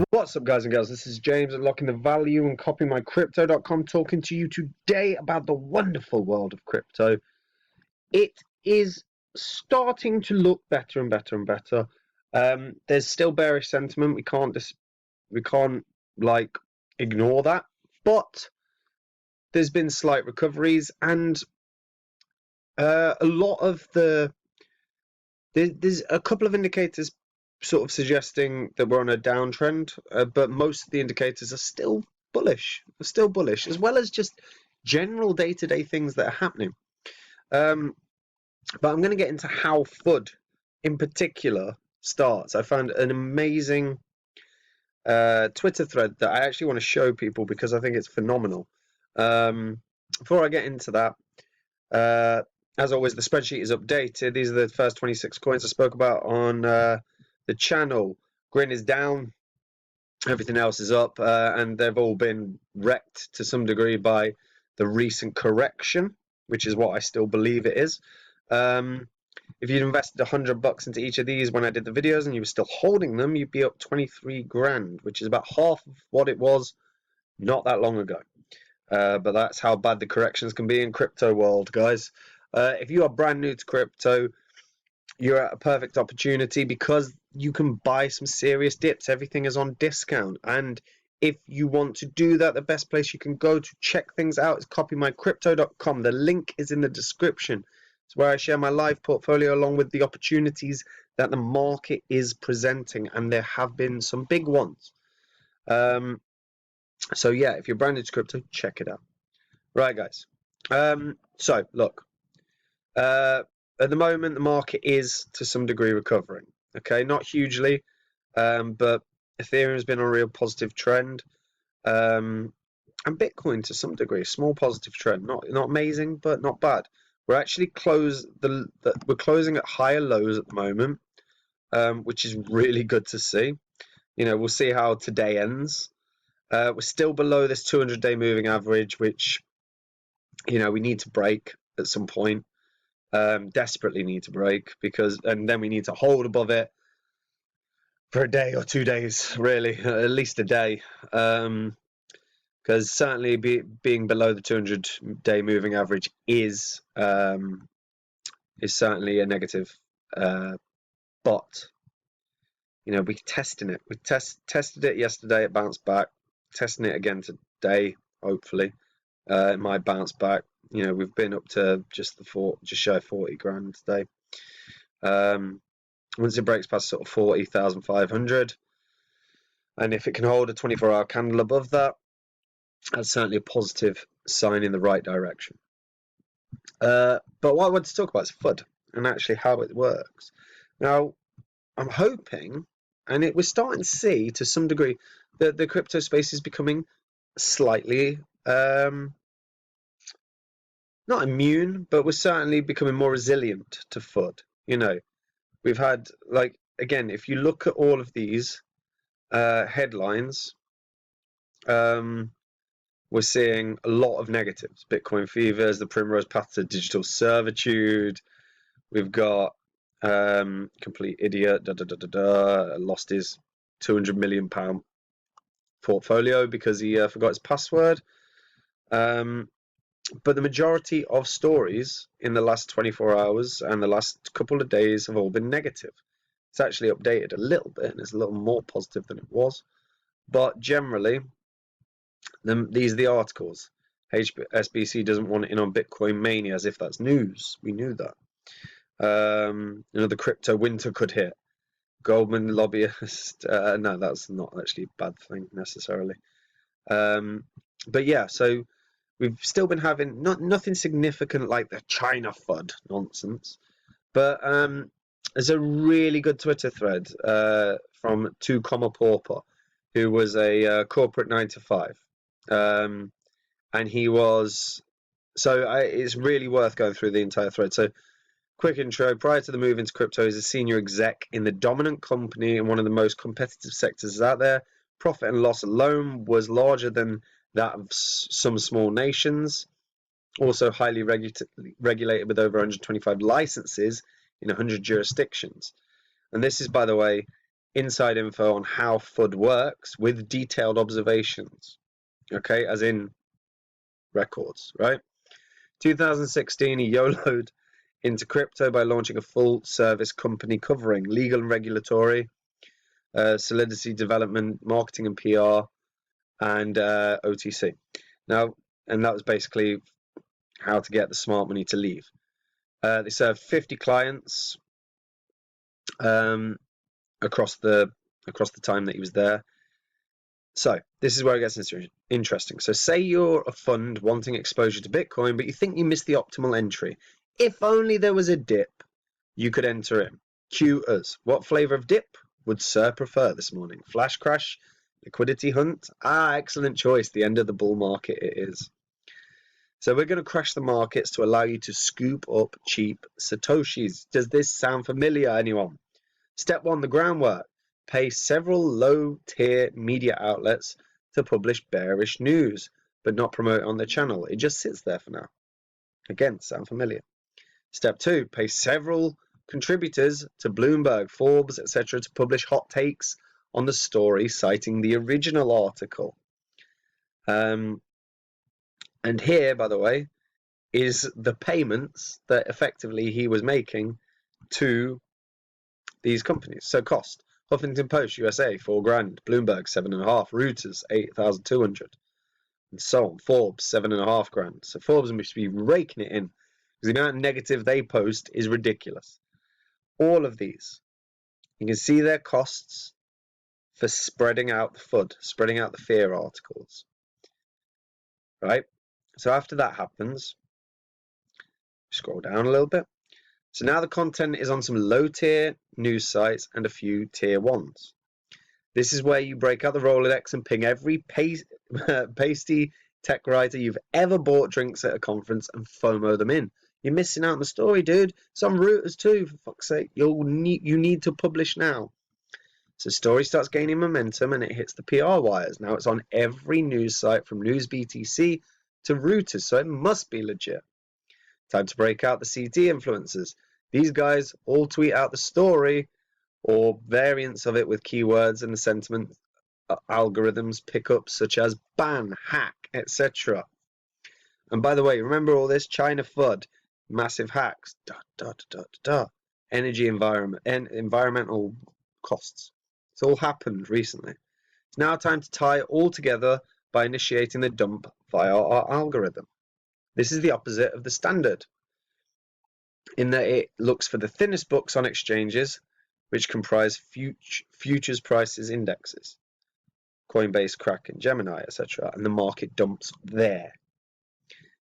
What's up, guys and girls? This is James, unlocking the value and copymycrypto.com, talking to you today about the wonderful world of crypto. It is starting to look better and better and better. There's still bearish sentiment. We can't like ignore that, but there's been slight recoveries, and a lot of there's a couple of indicators sort of suggesting that we're on a downtrend, but most of the indicators are still bullish. As well as just general day-to-day things that are happening. But I'm going to get into how FUD in particular starts. I found an amazing Twitter thread that I actually want to show people because I think it's phenomenal. Before I get into that, as always, the spreadsheet is updated. These are the first 26 coins I spoke about on the channel. Grin is down, everything else is up, and they've all been wrecked to some degree by the recent correction, which is what I still believe it is. If you'd invested $100 into each of these when I did the videos and you were still holding them, you'd be up 23 grand, which is about half of what it was not that long ago. But that's how bad the corrections can be in crypto world, guys. If you are brand new to crypto, you're at a perfect opportunity because you can buy some serious dips. Everything is on discount. And if you want to do that, the best place you can go to check things out is copymycrypto.com. The link is in the description. It's where I share my live portfolio along with the opportunities that the market is presenting. And there have been some big ones. So yeah, if you're brand new to crypto, check it out. Right, guys. So look, at the moment, the market is to some degree recovering. Okay, not hugely, but Ethereum has been on a real positive trend, and Bitcoin to some degree, a small positive trend. Not amazing, but not bad. We're actually we're closing at higher lows at the moment, which is really good to see. You know, we'll see how today ends. We're still below this 200-day moving average, which we need to break at some point. Desperately need to break and then we need to hold above it for a day or 2 days, really, at least a day. Because certainly being below the 200-day moving average is certainly a negative. But we're testing it. We tested it yesterday. It bounced back. Testing it again today. Hopefully, it might bounce back. We've been up to just shy of 40 grand today. Once it breaks past sort of 40,500, and if it can hold a 24-hour candle above that, that's certainly a positive sign in the right direction. But what I want to talk about is FUD and actually how it works. Now, I'm hoping, and we're starting to see to some degree that the crypto space is becoming slightly not immune, but we're certainly becoming more resilient to FUD. We've had, like, again, if you look at all of these headlines, we're seeing a lot of negatives. Bitcoin fevers, the primrose path to digital servitude. We've got complete idiot, lost his £200 million portfolio because he forgot his password. But the majority of stories in the last 24 hours and the last couple of days have all been negative. It's actually updated a little bit and it's a little more positive than it was. But generally, these are the articles. HSBC doesn't want it in on Bitcoin mania, as if that's news. We knew that. The crypto winter could hit. Goldman lobbyist. No, that's not actually a bad thing necessarily. But yeah, so we've still been having nothing significant like the China FUD nonsense. But there's a really good Twitter thread from 2 Pauper, who was a corporate 9 to 5. And he was... So it's really worth going through the entire thread. So quick intro. Prior to the move into crypto, he's a senior exec in the dominant company in one of the most competitive sectors out there. Profit and loss alone was larger than that of some small nations. Also highly regulated with over 125 licenses in 100 jurisdictions. And this is, by the way, inside info on how FUD works with detailed observations. Okay, as in records, right? 2016, he YOLO'd into crypto by launching a full-service company covering legal and regulatory, solidity development, marketing and PR, and OTC. Now, and that was basically how to get the smart money to leave. They served 50 clients across the time that he was there. So this is where it gets interesting. So say you're a fund wanting exposure to Bitcoin, but you think you missed the optimal entry. If only there was a dip you could enter in. Cue us. What flavor of dip would Sir prefer this morning? Flash crash? Liquidity hunt? Excellent choice. The end of the bull market it is. So we're going to crash the markets to allow you to scoop up cheap Satoshis. Does this sound familiar, anyone? Step 1, the groundwork. Pay several low-tier media outlets to publish bearish news, but not promote it on their channel. It just sits there for now. Again, sound familiar? Step 2, pay several contributors to Bloomberg, Forbes, etc. to publish hot takes on the story citing the original article. And here, by the way, is the payments that effectively he was making to these companies. So cost. Huffington Post USA, $4,000. Bloomberg, $7,500. Reuters, 8,200. And so on. Forbes, $7,500. So Forbes must be raking it in because the amount of negative they post is ridiculous. All of these, you can see their costs for spreading out the FUD, spreading out the fear articles. Right? So after that happens, scroll down a little bit. So now the content is on some low-tier news sites and a few tier ones. This is where you break out the Rolodex and ping every pasty tech writer you've ever bought drinks at a conference and FOMO them in. You're missing out on the story, dude. It's on Reuters too, for fuck's sake. You need to publish now. So story starts gaining momentum and it hits the PR wires. Now it's on every news site from News BTC to Reuters, so it must be legit. Time to break out the CT influencers. These guys all tweet out the story or variants of it with keywords and the sentiment algorithms pick up, such as ban, hack, etc. And by the way, remember all this China FUD, massive hacks, energy environment and environmental costs. It's all happened recently. It's now time to tie it all together by initiating the dump via our algorithm. This is the opposite of the standard, in that it looks for the thinnest books on exchanges, which comprise futures prices indexes, Coinbase, Kraken, Gemini, etc., and the market dumps there.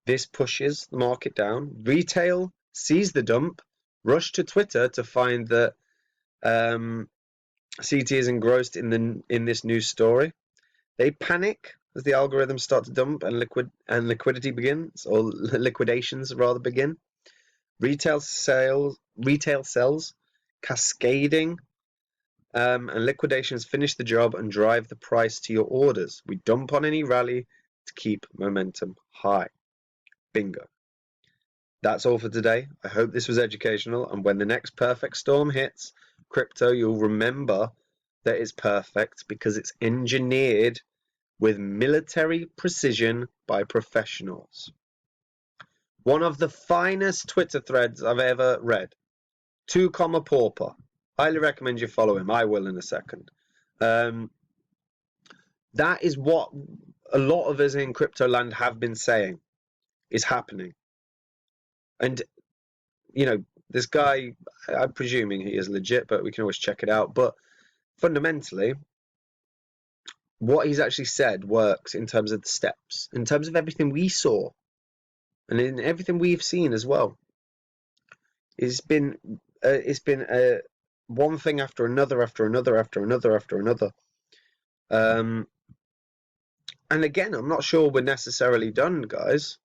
This pushes the market down. Retail sees the dump, rush to Twitter to find that CT is engrossed in this news story. They panic as the algorithms start to dump and liquidity begins, or liquidations rather begin. Retail sells cascading, and liquidations finish the job and drive the price to your orders. We dump on any rally to keep momentum high. Bingo. That's all for today. I hope this was educational, and when the next perfect storm hits crypto, you'll remember that it's perfect because it's engineered with military precision by professionals. One of the finest Twitter threads I've ever read. 2, Pauper. Highly recommend you follow him. I will in a second. That is what a lot of us in crypto land have been saying is happening. And, you know, this guy, I'm presuming he is legit, but we can always check it out. But fundamentally, what he's actually said works in terms of the steps, in terms of everything we saw, and in everything we've seen as well. It's been one thing after another, after another, after another, after another. And again, I'm not sure we're necessarily done, guys.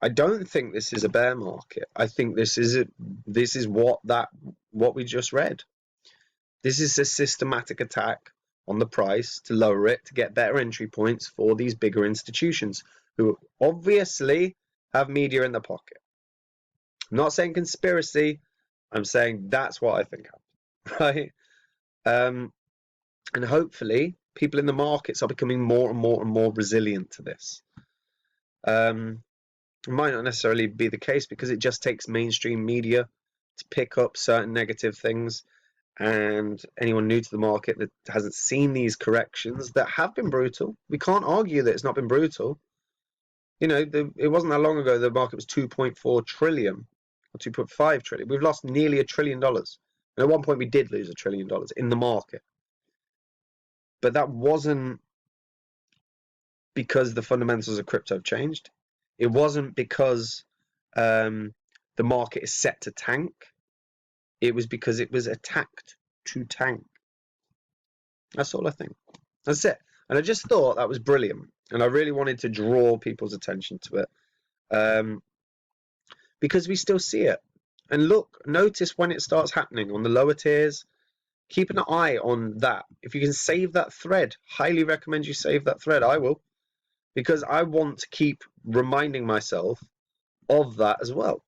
I don't think this is a bear market. I think this is what we just read. This is a systematic attack on the price to lower it, to get better entry points for these bigger institutions who obviously have media in their pocket. I'm not saying conspiracy. I'm saying that's what I think happened, right? And hopefully people in the markets are becoming more and more and more resilient to this. It might not necessarily be the case because it just takes mainstream media to pick up certain negative things, and anyone new to the market that hasn't seen these corrections that have been brutal, we can't argue that it's not been brutal. You know, it wasn't that long ago the market was 2.4 trillion or 2.5 trillion. We've lost nearly $1 trillion. And at one point we did lose $1 trillion in the market. But that wasn't because the fundamentals of crypto have changed. It wasn't because the market is set to tank. It was because it was attacked to tank. That's all I think. That's it. And I just thought that was brilliant. And I really wanted to draw people's attention to it. Because we still see it. And look, notice when it starts happening on the lower tiers. Keep an eye on that. If you can save that thread, highly recommend you save that thread. I will. Because I want to keep reminding myself of that as well.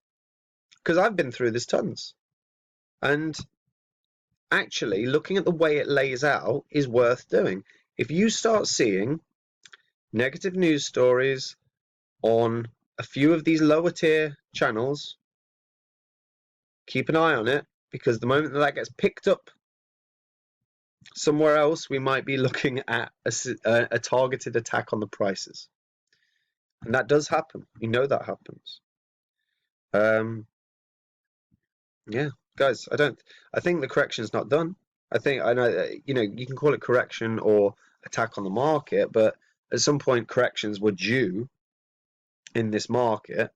Because I've been through this tons. And actually, looking at the way it lays out is worth doing. If you start seeing negative news stories on a few of these lower tier channels, keep an eye on it, because the moment that gets picked up somewhere else, we might be looking at a targeted attack on the prices. And that does happen. You know that happens. Yeah, guys, I think the correction's not done. I know, you can call it correction or attack on the market, but at some point corrections were due in this market,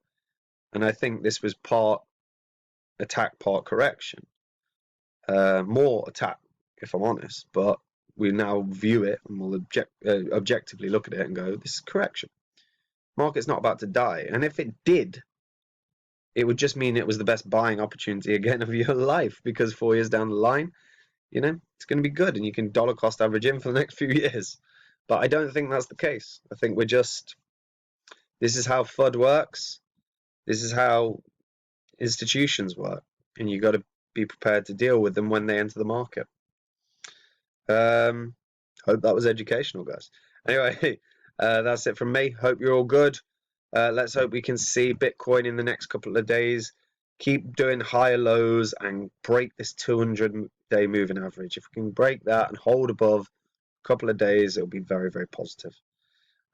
and I think this was part attack, part correction. More attack, if I'm honest, but we now view it and we'll objectively look at it and go, this is correction. Market's not about to die, and if it did, it would just mean it was the best buying opportunity again of your life, because 4 years down the line, it's going to be good and you can dollar cost average in for the next few years. But I don't think that's the case. I think this is how FUD works. This is how institutions work. And you got to be prepared to deal with them when they enter the market. Hope that was educational, guys. Anyway, that's it from me. Hope you're all good. Let's hope we can see Bitcoin in the next couple of days keep doing higher lows and break this 200-day moving average. If we can break that and hold above a couple of days, it'll be very, very positive.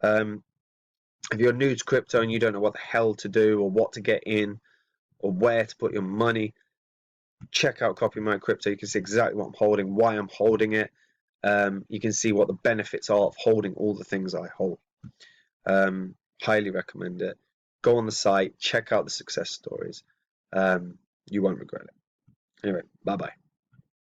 If you're new to crypto and you don't know what the hell to do or what to get in or where to put your money, check out Copy My Crypto. You can see exactly what I'm holding, why I'm holding it. You can see what the benefits are of holding all the things I hold. Highly recommend it. Go on the site, check out the success stories. You won't regret it. Anyway, bye-bye.